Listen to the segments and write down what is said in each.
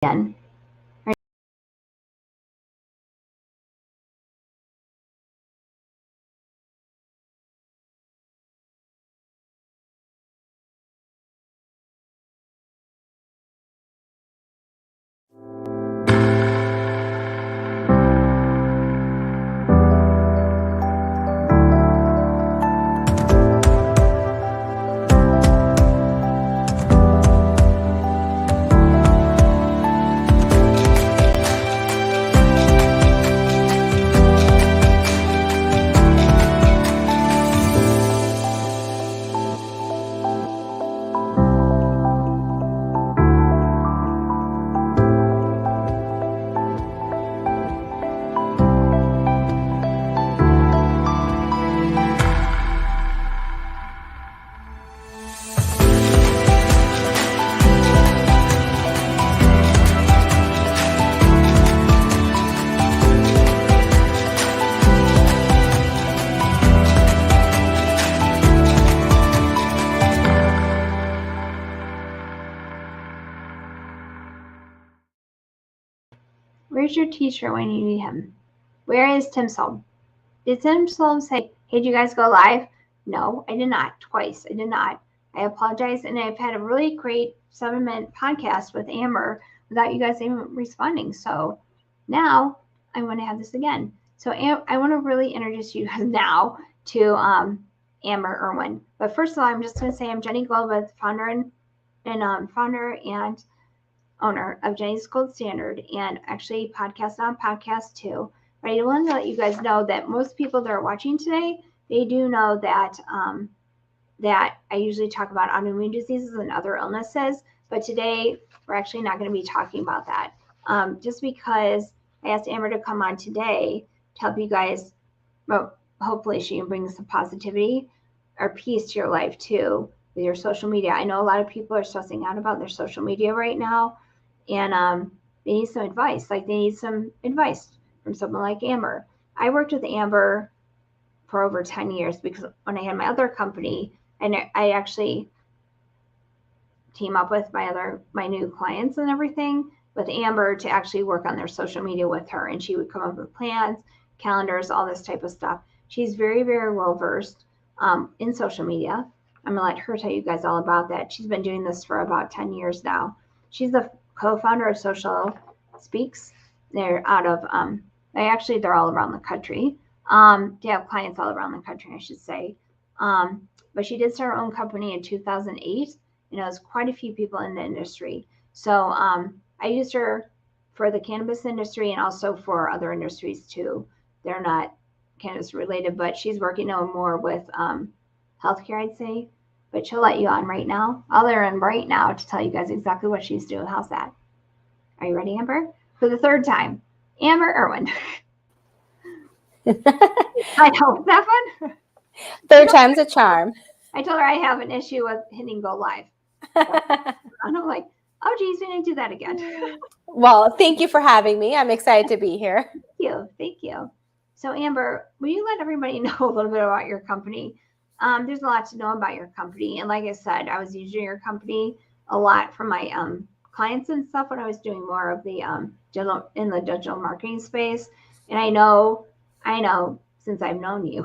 again. Where's your teacher when you need him? Where is Tim Solm? Did Tim Solm say, hey, did you guys go live? No, I did not. Twice. I did not. I apologize. And I've had a really great 7-minute podcast with Amber without you guys even responding. So now I want to have this again. So I want to really introduce you guys now to Amber Irwin. But first of all, I'm just going to say I'm Jenny Goldwith, founder and owner of Jenny's Gold Standard, and actually PodcastNotPodcast too. But I want to let you guys know that most people that are watching today, they do know that that I usually talk about autoimmune diseases and other illnesses, but today we're actually not going to be talking about that. Just because I asked Amber to come on today to help you guys, well, hopefully she can bring some positivity or peace to your life too with your social media. I know a lot of people are stressing out about their social media right now, and they need some advice. Like they need some advice from someone like Amber. I worked with Amber for over 10 years because when I had my other company, and I actually team up with my new clients and everything with Amber to actually work on their social media with her, and she would come up with plans, calendars, all this type of stuff. She's very, very well versed in social media. I'm gonna let her tell you guys all about that. She's been doing this for about 10 years now. She's the co-founder of Social Speaks. They're out of they're all around the country. They have clients all around the country, I should say. But she did start her own company in 2008, and it was quite a few people in the industry. So I used her for the cannabis industry and also for other industries too. They're not cannabis related, but she's working on more with healthcare, I'd say. But she'll let you on right now. I'll let her in right now to tell you guys exactly what she's doing. How's that? Are you ready, Amber? For the third time, Amber Irwin. I know, that fun? Third time's a charm. I told her I have an issue with hitting go live. And I'm like, oh, geez, we didn't do that again. Well, thank you for having me. I'm excited to be here. Thank you. So, Amber, will you let everybody know a little bit about your company? There's a lot to know about your company. And like I said, I was using your company a lot for my clients and stuff when I was doing more of the digital marketing space. And I know since I've known you,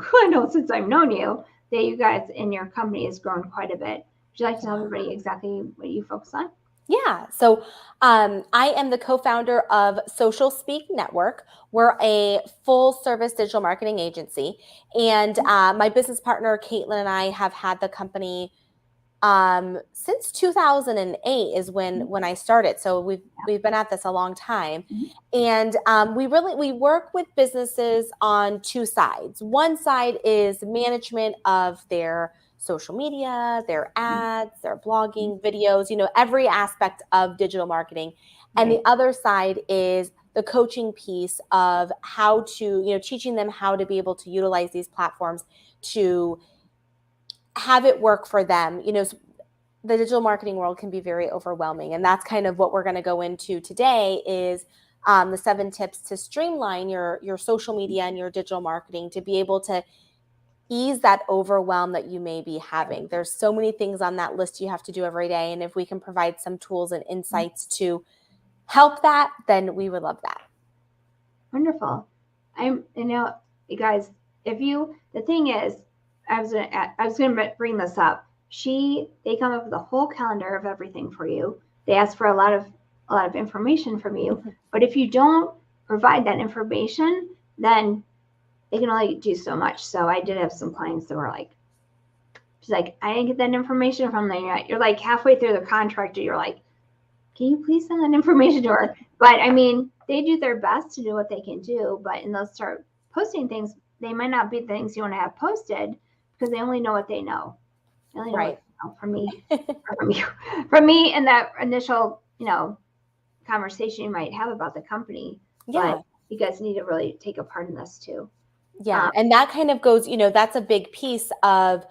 that you guys in your company has grown quite a bit. Would you like to tell everybody exactly what you focus on? Yeah. So I am the co-founder of Social Speak Network. We're a full service digital marketing agency. And my business partner, Caitlin, and I have had the company since 2008 is when I started. So we've been at this a long time. And we work with businesses on two sides. One side is management of their social media, their ads, their blogging, videos, every aspect of digital marketing. And the other side is the coaching piece of how to, teaching them how to be able to utilize these platforms to have it work for them. The digital marketing world can be very overwhelming. And that's kind of what we're going to go into today is the 7 tips to streamline your social media and your digital marketing to be able to ease that overwhelm that you may be having. There's so many things on that list you have to do every day. And if we can provide some tools and insights to help that, then we would love that. Wonderful. You guys, the thing is, I was gonna bring this up. They come up with a whole calendar of everything for you. They ask for a lot of information from you, but if you don't provide that information, then they can only do so much. So I did have some clients that were like, she's like, I didn't get that information from them yet. You're like halfway through the contract, and you're like, can you please send that information to her? But I mean, they do their best to do what they can do, but and they'll start posting things. They might not be things you want to have posted because they only know what they know. They only know what they know from me, from me, and that initial, conversation you might have about the company. Yeah. But you guys need to really take a part in this too. Yeah. And that kind of goes, that's a big piece of,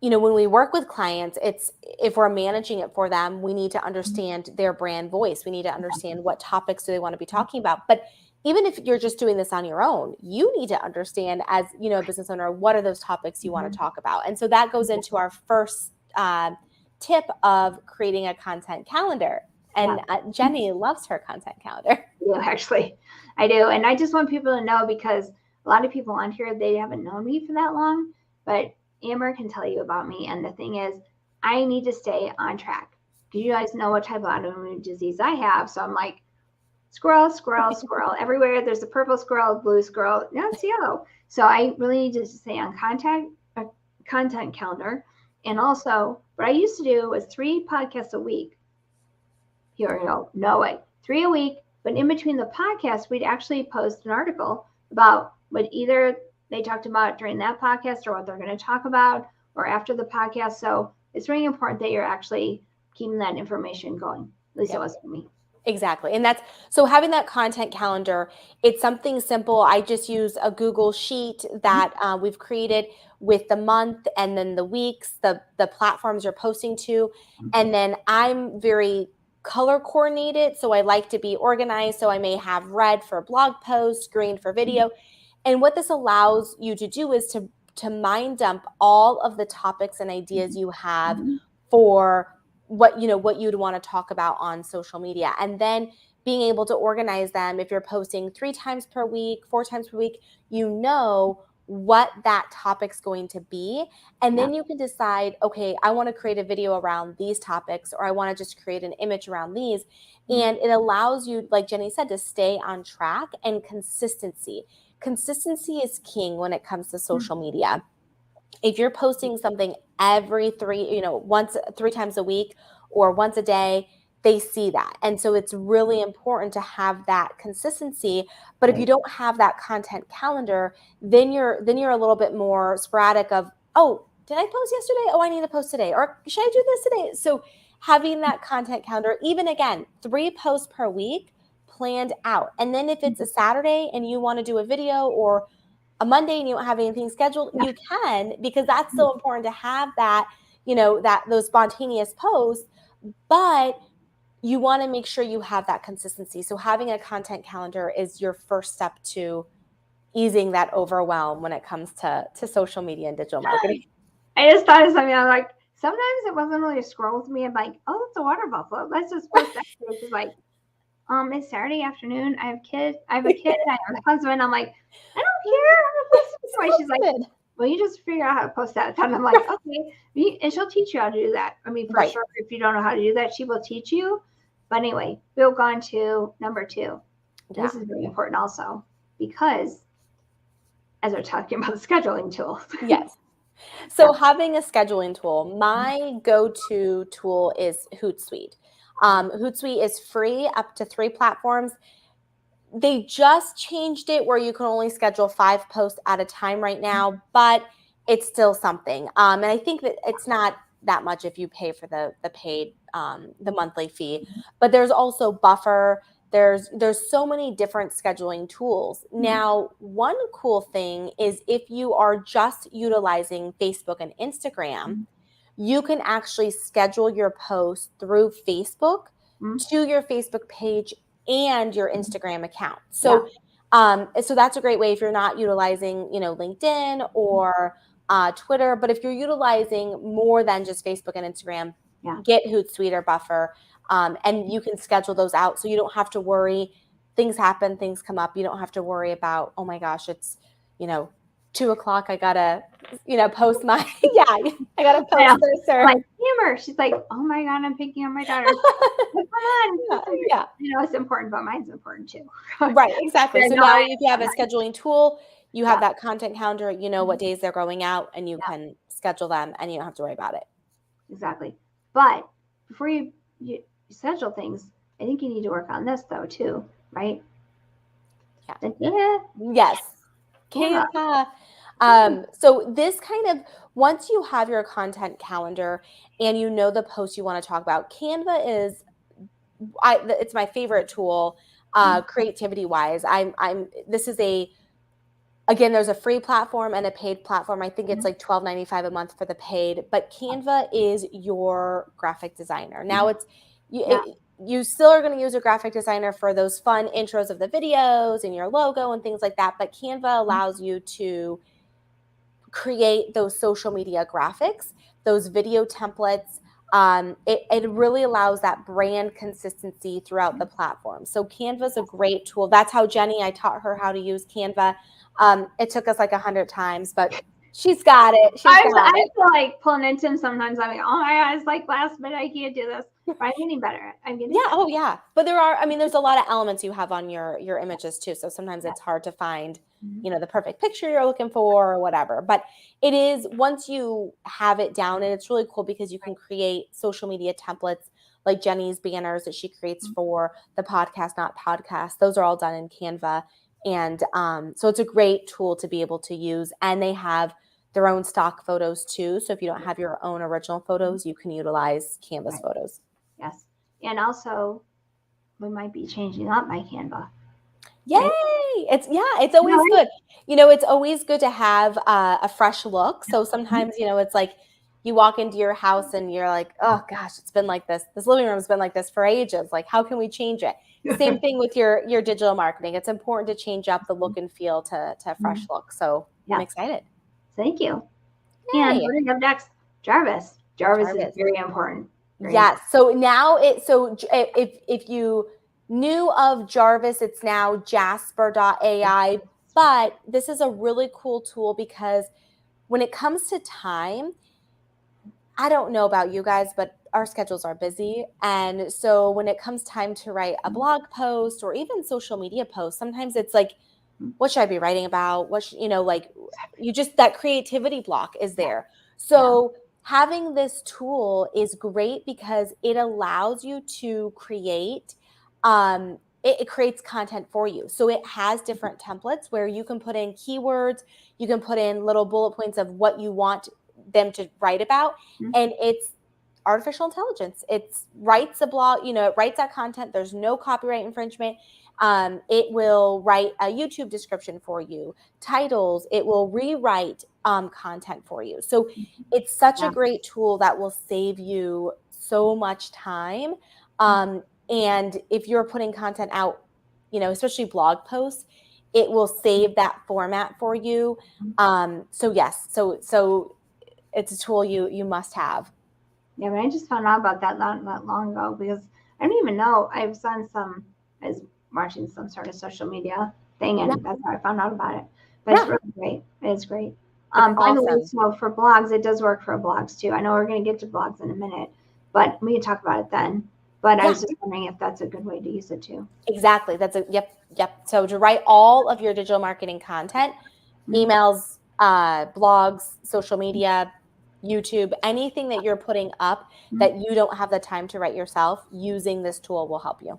when we work with clients, if we're managing it for them, we need to understand their brand voice. We need to understand what topics do they want to be talking about. But even if you're just doing this on your own, you need to understand as, a business owner, what are those topics you want to talk about? And so that goes into our first tip of creating a content calendar. And Jenny loves her content calendar. Yeah, actually, I do. And I just want people to know, because a lot of people on here, they haven't known me for that long, but Amber can tell you about me. And the thing is, I need to stay on track, because you guys know what type of autoimmune disease I have. So I'm like, squirrel, squirrel, squirrel. Everywhere there's a purple squirrel, blue squirrel. No, it's yellow. So I really need to stay on content calendar. And also, what I used to do was 3 podcasts a week. Here we go. No way. 3 a week. But in between the podcasts, we'd actually post an article about what either they talked about during that podcast or what they're going to talk about or after the podcast. So it's really important that you're actually keeping that information going. At least it was for me. Exactly. And so having that content calendar, it's something simple. I just use a Google sheet that we've created with the month and then the weeks, the platforms you're posting to. And then I'm very color coordinated. So I like to be organized. So I may have red for blog posts, green for video. And what this allows you to do is to mind dump all of the topics and ideas you have for what you'd want to talk about on social media, and then being able to organize them. If you're posting 3 times per week, 4 times per week, what that topic's going to be. And then you can decide, okay, I want to create a video around these topics, or I want to just create an image around these. And it allows you, like Jenny said, to stay on track. And consistency is king when it comes to social media. If you're posting something every 3 times a week or once a day, they see that. And so it's really important to have that consistency. But if you don't have that content calendar, then you're a little bit more sporadic of, oh, did I post yesterday? Oh, I need to post today. Or should I do this today? So having that content calendar, even again, 3 posts per week planned out. And then if it's a Saturday and you want to do a video, or a Monday and you don't have anything scheduled, you can, because that's so important to have that, those spontaneous posts. But you want to make sure you have that consistency. So having a content calendar is your first step to easing that overwhelm when it comes to social media and digital marketing. I just thought of something. I'm like, sometimes it wasn't really a scroll with me. I'm like, oh, it's a water buffalo. Let's just post that. It's like, it's Saturday afternoon. I have a kid. I have a husband. I'm like, I don't care. She's like, well, you just figure out how to post that. And I'm like, okay. And she'll teach you how to do that. I mean, for sure, if you don't know how to do that, she will teach you. But anyway, we'll go on to number 2. Yeah. This is very important also, because as we're talking about the scheduling tool. Yes. So having a scheduling tool, my go-to tool is Hootsuite. Hootsuite is free up to 3 platforms. They just changed it where you can only schedule 5 posts at a time right now, but it's still something. And I think that it's not that much if you pay for the paid, the monthly fee. But there's also Buffer. There's so many different scheduling tools. Now, one cool thing is if you are just utilizing Facebook and Instagram, you can actually schedule your posts through Facebook to your Facebook page and your Instagram account. So, so that's a great way if you're not utilizing, LinkedIn or Twitter. But if you're utilizing more than just Facebook and Instagram, get Hootsuite or Buffer. And you can schedule those out so you don't have to worry. Things happen, things come up. You don't have to worry about, oh my gosh, it's, 2:00. I gotta, post my, I gotta post this. Or like, Amber, she's like, oh my God, I'm picking up my daughter. Come on. Yeah. It's important, but mine's important too. Right, exactly. So now if you have a scheduling tool, you have that content calendar, you know what days they're going out, and you can schedule them, and you don't have to worry about it. Exactly. But before you schedule things, I think you need to work on this though too, right? Yeah. Yes. Canva. So this kind of, once you have your content calendar and you know the posts you want to talk about, Canva is, it's my favorite tool, creativity wise. This is again, there's a free platform and a paid platform. I think it's like $12.95 a month for the paid, but Canva is your graphic designer. Now you still are going to use a graphic designer for those fun intros of the videos and your logo and things like that. But Canva allows you to create those social media graphics, those video templates. It really allows that brand consistency throughout the platform. So Canva is a great tool. That's how I taught her how to use Canva. It took us like 100 times, but she's got it. I feel like pulling into him sometimes. I'm like, oh my God, it's like last minute. I can't do this. But I'm getting better. Oh yeah. But there's a lot of elements you have on your images too. So sometimes it's hard to find, the perfect picture you're looking for or whatever. But it is, once you have it down, and it's really cool because you can create social media templates like Jenny's banners that she creates for the Podcast Not Podcast. Those are all done in Canva. And so it's a great tool to be able to use. And they have their own stock photos too. So if you don't have your own original photos, you can utilize Canva's photos. Yes. And also, we might be changing up my Canva. Yay! It's always good. It's always good to have a fresh look. So sometimes, it's like you walk into your house and you're like, oh gosh, it's been like this. This living room's been like this for ages. Like, how can we change it? Same thing with your digital marketing. It's important to change up the look and feel to a fresh look. So I'm excited. Thank you. Yay. And what do we have next? Jarvis. Jarvis is very important. Yes. So now if you knew of Jarvis, it's now Jasper.ai. But this is a really cool tool because when it comes to time, I don't know about you guys, but our schedules are busy. And so when it comes time to write a blog post or even social media post, sometimes it's like, what should I be writing about? That creativity block is there. So having this tool is great because it allows you to create, it creates content for you. So it has different templates where you can put in keywords, you can put in little bullet points of what you want them to write about. And it's artificial intelligence. It writes a blog, it writes that content. There's no copyright infringement. It will write a YouTube description for you, titles. It will rewrite content for you. So it's such a great tool that will save you so much time. And if you're putting content out, especially blog posts, it will save that format for you. So yes, so it's a tool you must have. Yeah, but I just found out about that not long ago because I don't even know. I was watching some sort of social media thing, and that's how I found out about it. But it's really great. It's great. By the way, so for blogs, it does work for blogs too. I know we're going to get to blogs in a minute, but we can talk about it then. But I was just wondering if that's a good way to use it too. Exactly. Yep. So to write all of your digital marketing content, emails, blogs, social media, YouTube, anything that you're putting up that you don't have the time to write yourself, using this tool will help you.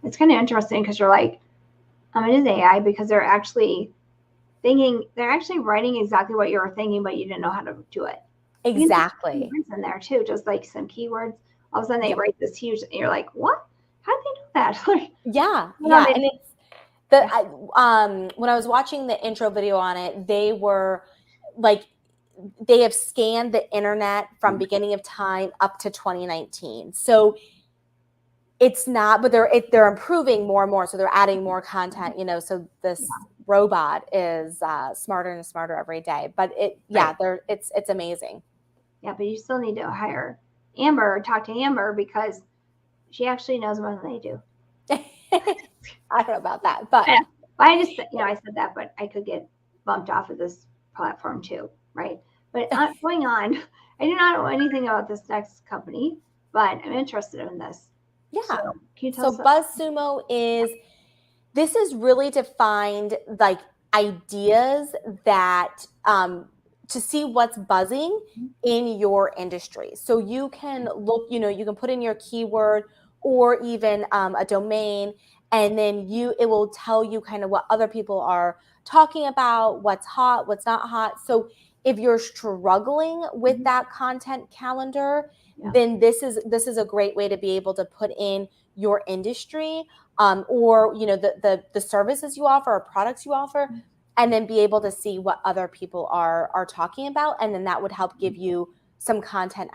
It's kind of interesting because you're like, it is AI because they're actually writing exactly what you were thinking, but you didn't know how to do it. Exactly. Keywords in there too, just like some keywords. All of a sudden they write this huge, and you're like, what? How did they do that? And it's when I was watching the intro video on it, they were like, they have scanned the internet from beginning of time up to 2019. So it's not, but they're improving more and more. So they're adding more content, so this robot is smarter and smarter every day. But it's amazing. Yeah, but you still need to hire Amber or talk to Amber because she actually knows more than they do. I don't know about that, but Yeah. I just, I said that, but I could get bumped off of this platform too, right? But going on, I do not know anything about this next company, but I'm interested in this. yeah. So can you tell us? BuzzSumo this is really to find like ideas that to see what's buzzing in your industry. So you can look, you can put in your keyword or even a domain, and then it will tell you kind of what other people are talking about, what's hot, what's not hot. So if you're struggling with that content calendar, then this is a great way to be able to put in your industry, or the services you offer or products you offer, and then be able to see what other people are talking about, and then that would help give you some content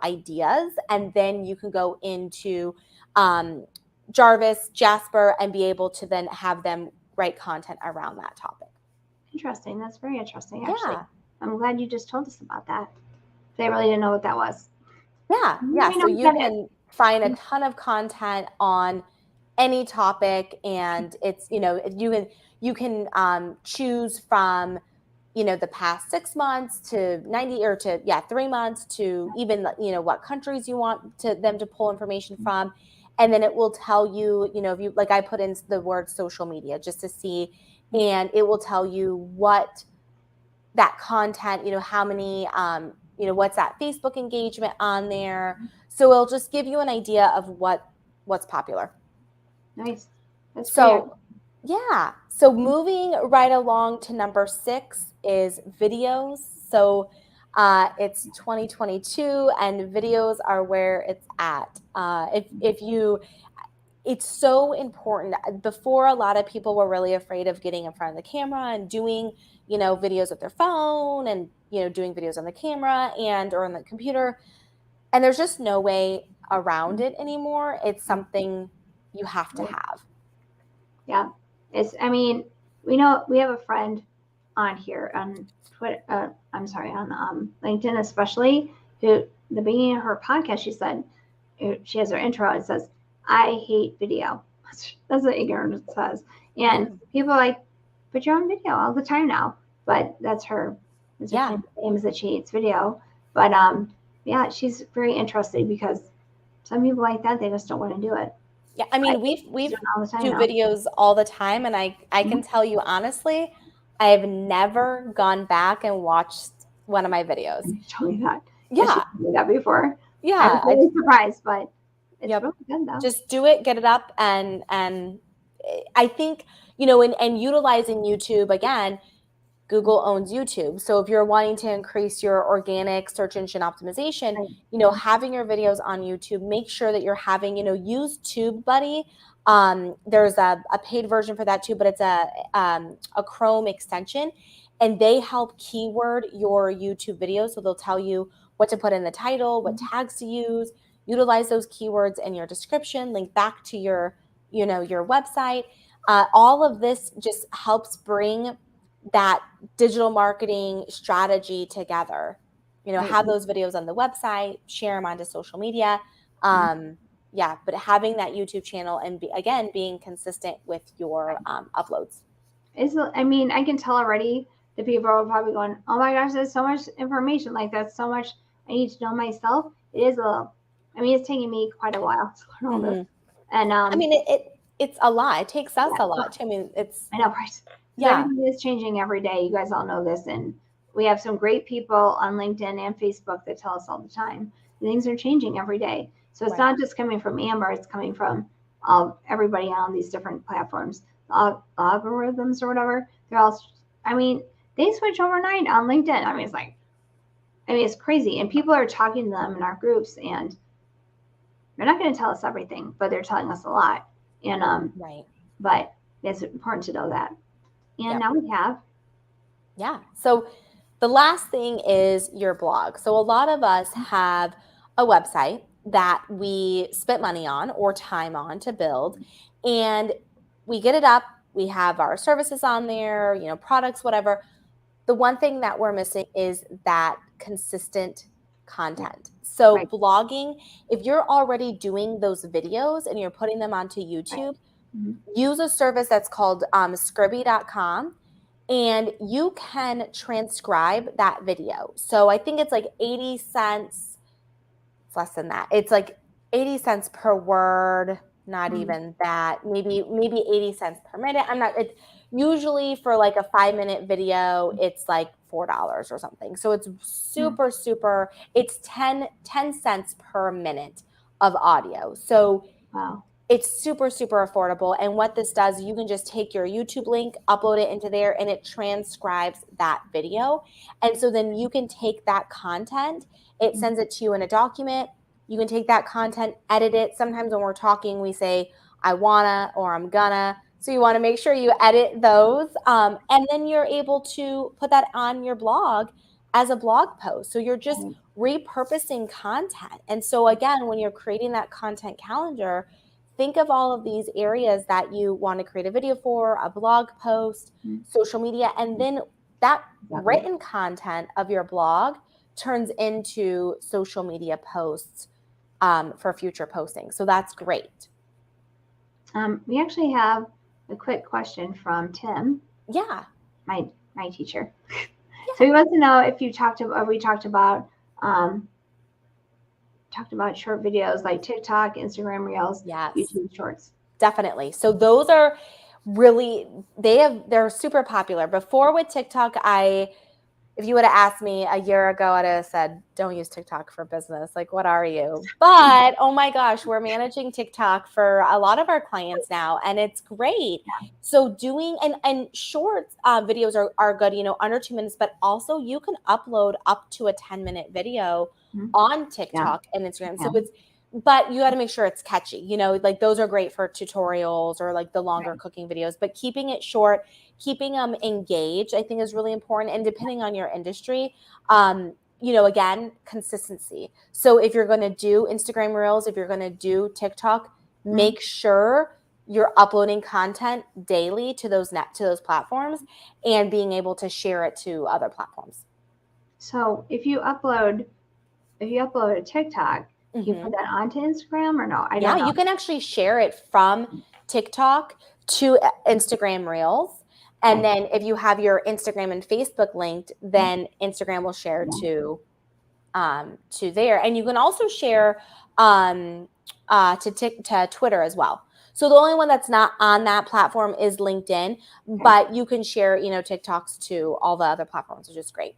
ideas, and then you can go into Jarvis, Jasper, and be able to then have them write content around that topic. Interesting. That's very interesting, actually. Yeah. I'm glad you just told us about that. They really didn't know what that was. Yeah. So you can find a ton of content on any topic, and it's you can choose from the past 6 months to 90 or to 3 months to even what countries you want them to pull information from, and then it will tell you if you I put in the word social media just to see, and it will tell you what that content how many what's that Facebook engagement on there, so it'll just give you an idea of what's popular. Nice. That's so yeah. So moving right along to number 6 is videos. So it's 2022 and videos are where it's at. It's so important. Before, a lot of people were really afraid of getting in front of the camera and doing, videos with their phone and, doing videos on the camera or on the computer. And there's just no way around it anymore. It's something you have to have. Yeah. We have a friend on here on Twitter, on LinkedIn especially, who the beginning of her podcast, she said, she has her intro, it says, "I hate video." That's what ignorance says. And people but you're on video all the time now. But that's her claim is that she hates video. But she's very interested because some people like that, they just don't want to do it. Yeah, we do videos all the time, and I can tell you honestly, I have never gone back and watched one of my videos. Tell me that. Yeah, she did that before. Yeah, I'm really surprised, but it's really good though. Just do it, get it up, and I think and utilizing YouTube again. Google owns YouTube. So if you're wanting to increase your organic search engine optimization, having your videos on YouTube, make sure that you're having, use TubeBuddy. There's a paid version for that too, but it's a Chrome extension, and they help keyword your YouTube videos. So they'll tell you what to put in the title, what tags to use, utilize those keywords in your description, link back to your website. All of this just helps bring that digital marketing strategy together, have those videos on the website, share them onto social media. But having that YouTube channel and being consistent with your uploads. I can tell already that people are probably going, "Oh my gosh, there's so much information. That's so much I need to know myself." It is it's taking me quite a while to learn all this. And it's a lot. It takes us a lot. I know, right? Everything is changing every day. You guys all know this, and we have some great people on LinkedIn and Facebook that tell us all the time. Things are changing every day. So it's not just coming from Amber, it's coming from everybody on these different platforms. Algorithms or whatever, they're all, they switch overnight on LinkedIn. It's crazy. And people are talking to them in our groups, and they're not going to tell us everything, but they're telling us a lot. And but it's important to know that. And now we have. Yeah. So the last thing is your blog. So a lot of us have a website that we spent money on or time on to build, and we get it up. We have our services on there, products, whatever. The one thing that we're missing is that consistent content. So Right. blogging, if you're already doing those videos and you're putting them onto YouTube, Mm-hmm. use a service that's called Scribby.com, and you can transcribe that video. So I think it's like 80 cents. It's less than that. It's like 80 cents per word, not even that. Maybe 80 cents per minute. It's usually for like a 5-minute video, it's like $4 or something. So it's super, it's 10 cents per minute of audio. So Wow. it's super affordable. And what this does, you can just take your YouTube link, upload it into there, and it transcribes that video. And so then you can take that content, it sends it to you in a document. You can take that content, edit it. Sometimes when we're talking, we say, I wanna, or I'm gonna. So you wanna make sure you edit those. And then you're able to put that on your blog as a blog post. So you're just repurposing content. And so again, when you're creating that content calendar, think of all of these areas that you want to create a video for, a blog post, social media, and then that written content of your blog turns into social media posts for future posting. So that's great. We actually have a quick question from Tim. Yeah. My teacher. Yeah. So he wants to know if we talked about short videos like TikTok, Instagram Reels, YouTube Shorts. Definitely. So those are really, they're super popular. Before with TikTok, if you would have asked me a year ago, I'd have said, don't use TikTok for business. Like, what are you? But, oh my gosh, we're managing TikTok for a lot of our clients now, and it's great. Yeah. So doing, and short videos are good, under 2 minutes, but also you can upload up to a 10-minute video on TikTok and Instagram. So but you got to make sure it's catchy, like those are great for tutorials or like the longer cooking videos, but keeping it short, keeping them engaged, I think is really important. And depending on your industry, again, consistency. So if you're going to do Instagram Reels, if you're going to do TikTok, make sure you're uploading content daily to those platforms and being able to share it to other platforms. So if you upload a TikTok, you put that onto Instagram or no? I don't know. You can actually share it from TikTok to Instagram Reels. And then if you have your Instagram and Facebook linked, then Instagram will share to there. And you can also share to Twitter as well. So the only one that's not on that platform is LinkedIn, but you can share, TikToks to all the other platforms, which is great.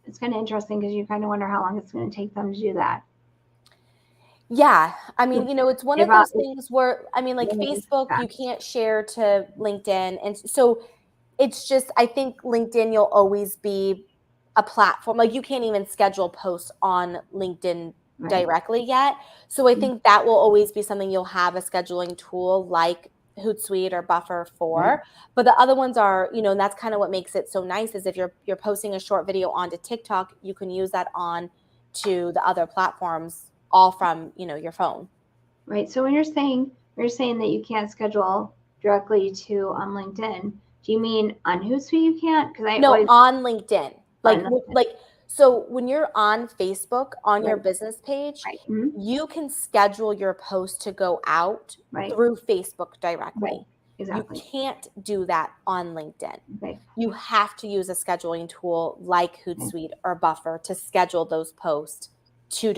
It's kind of interesting because you kind of wonder how long it's going to take them to do that. Yeah. I mean, it's one of those things where, like Facebook, you can't share to LinkedIn. And so it's just, I think LinkedIn, you'll always be a platform. Like you can't even schedule posts on LinkedIn directly yet. So I think that will always be something you'll have a scheduling tool like Hootsuite or Buffer for. But the other ones are, and that's kind of what makes it so nice is if you're posting a short video onto TikTok, you can use that on to the other platforms all from, your phone. Right. So when you're saying that you can't schedule directly to LinkedIn, do you mean on Hootsuite you can't? On LinkedIn. So when you're on Facebook on your business page, you can schedule your post to go out through Facebook directly. Right. Exactly. You can't do that on LinkedIn. Okay. You have to use a scheduling tool like Hootsuite or Buffer to schedule those posts to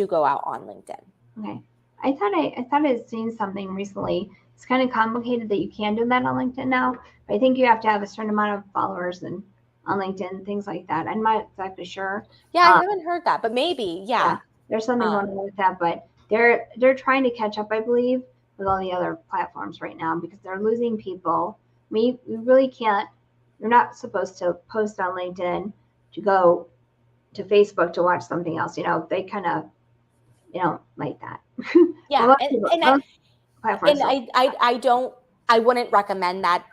go out on LinkedIn. Okay. I thought I had seen something recently. It's kind of complicated that you can do that on LinkedIn now. But I think you have to have a certain amount of followers and on LinkedIn, things like that. I'm not exactly sure. Yeah, I haven't heard that, but maybe, yeah. There's something going on with that, but they're trying to catch up, I believe, with all the other platforms right now because they're losing people. We really can't. You're not supposed to post on LinkedIn to go to Facebook to watch something else. They kind of, like that. Yeah, I wouldn't recommend that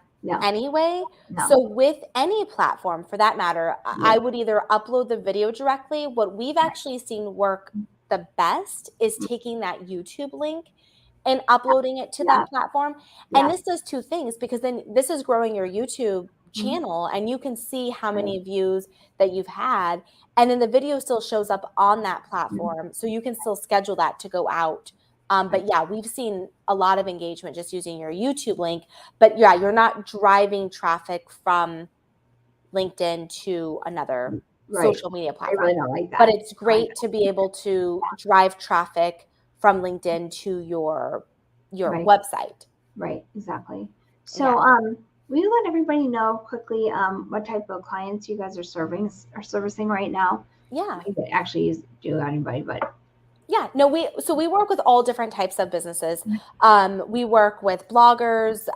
anyway. No. So with any platform, for that matter, I would either upload the video directly. What we've actually seen work the best is taking that YouTube link and uploading it to that platform. And this does two things because then this is growing your YouTube channel, and you can see how many views that you've had, and then the video still shows up on that platform, so you can still schedule that to go out. But yeah, we've seen a lot of engagement just using your YouTube link. But yeah, you're not driving traffic from LinkedIn to another social media I platform. really don't like that. But it's great to be able to drive traffic from LinkedIn to your website. Right, exactly. So will you let everybody know quickly what type of clients you guys are servicing right now? Yeah. You could actually do anybody, but yeah, no, we work with all different types of businesses. We work with bloggers,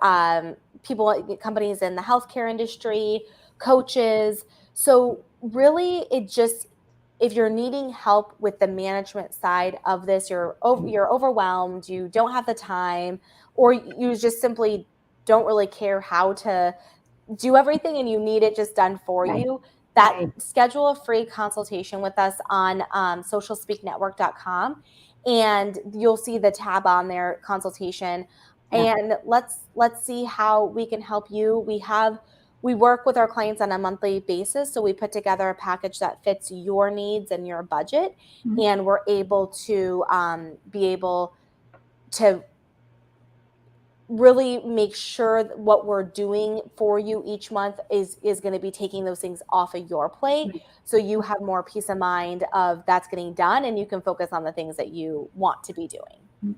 people, companies in the healthcare industry, coaches. So really, it just, if you're needing help with the management side of this, you're overwhelmed, you don't have the time, or you just simply don't really care how to do everything and you need it just done for you, that schedule a free consultation with us on socialspeaknetwork.com, and you'll see the tab on there, consultation, and let's see how we can help you. We work with our clients on a monthly basis, so we put together a package that fits your needs and your budget, and we're able to really make sure that what we're doing for you each month is going to be taking those things off of your plate, so you have more peace of mind of that's getting done, and you can focus on the things that you want to be doing.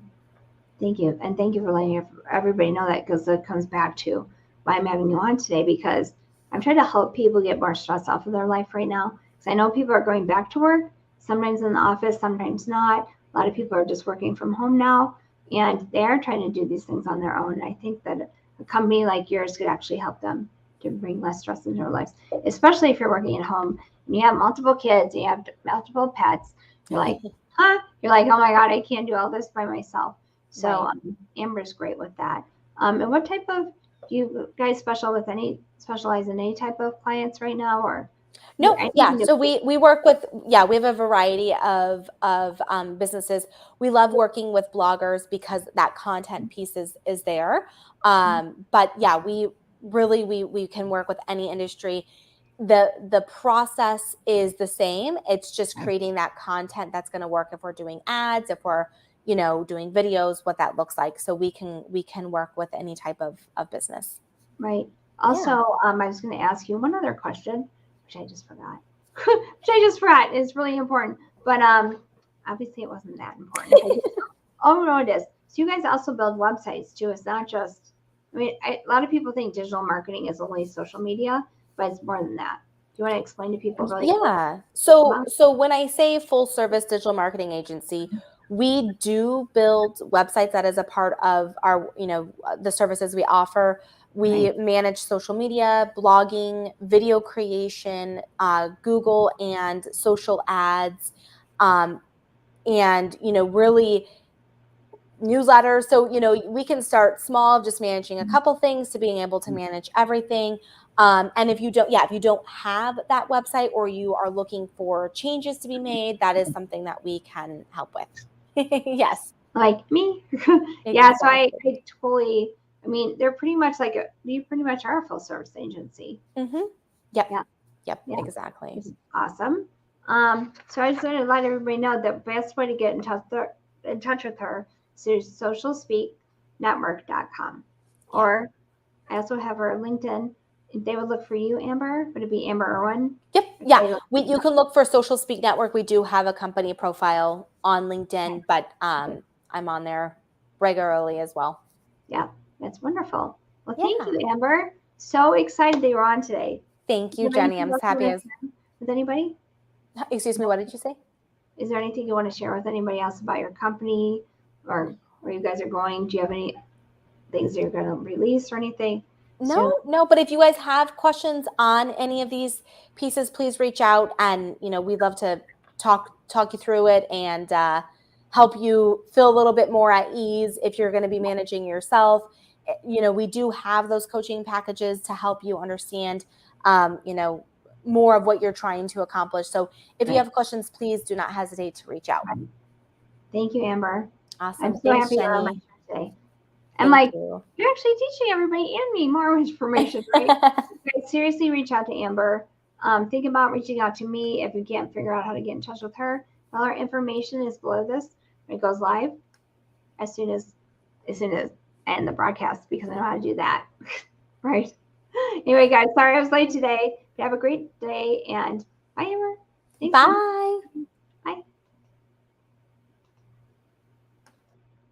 Thank you. And thank you for letting everybody know that, because it comes back to why I'm having you on today, because I'm trying to help people get more stress off of their life right now. Because I know people are going back to work, sometimes in the office, sometimes not. A lot of people are just working from home now, and they are trying to do these things on their own. And I think that a company like yours could actually help them to bring less stress into their lives, especially if you're working at home and you have multiple kids, and you have multiple pets. You're like, You're like, oh my God, I can't do all this by myself. So Amber's great with that. And what type of, do you guys specialize in any type of clients right now, or? No, so we work with, we have a variety of businesses. We love working with bloggers because that content piece is there. But yeah, we can work with any industry. The process is the same. It's just creating that content that's going to work if we're doing ads, if we're doing videos, what that looks like. So we can work with any type of business. Right. Also, I was going to ask you one other question, which I just forgot. It's really important, but obviously it wasn't that important. Oh no, it is. So you guys also build websites too. It's not just, a lot of people think digital marketing is only social media, but it's more than that. Do you want to explain to people really quick? So when I say full service digital marketing agency, we do build websites. That is a part of our, the services we offer. We manage social media, blogging, video creation, Google and social ads, and, really newsletters. So, we can start small, just managing a couple things, to being able to manage everything. And if you don't have that website, or you are looking for changes to be made, that is something that we can help with. Yes. Like me. Yeah. So I totally, they're pretty much you pretty much are a full service agency. Yep. Yep. Yeah. Exactly. It's awesome. So I just want to let everybody know the best way to get in touch with her is socialspeaknetwork.com. Or I also have her LinkedIn. If they would look for you, Amber, would it be Amber Irwin? Yep. Yeah. You can look for Social Speak Network. We do have a company profile on LinkedIn, but I'm on there regularly as well. Yeah, that's wonderful. Well, thank you, Amber. So excited that you're on today. Thank you, Jenny. I'm happy as. With anybody? Excuse me, what did you say? Is there anything you want to share with anybody else about your company, or where you guys are going? Do you have any things that you're going to release or anything? No, but if you guys have questions on any of these pieces, please reach out, and we'd love to talk you through it and help you feel a little bit more at ease if you're going to be managing yourself. We do have those coaching packages to help you understand more of what you're trying to accomplish. So if you have questions, please do not hesitate to reach out. Thank you, Amber. Awesome. I'm so happy you're on my show today. And Thank like, you. you're actually teaching everybody and me more information, right? Guys, seriously, reach out to Amber. Think about reaching out to me if you can't figure out how to get in touch with her. All our information is below this. It goes live as soon as I end the broadcast, because I know how to do that. Right. Anyway, guys, sorry I was late today. Have a great day, and bye, Amber. Thanks. Bye.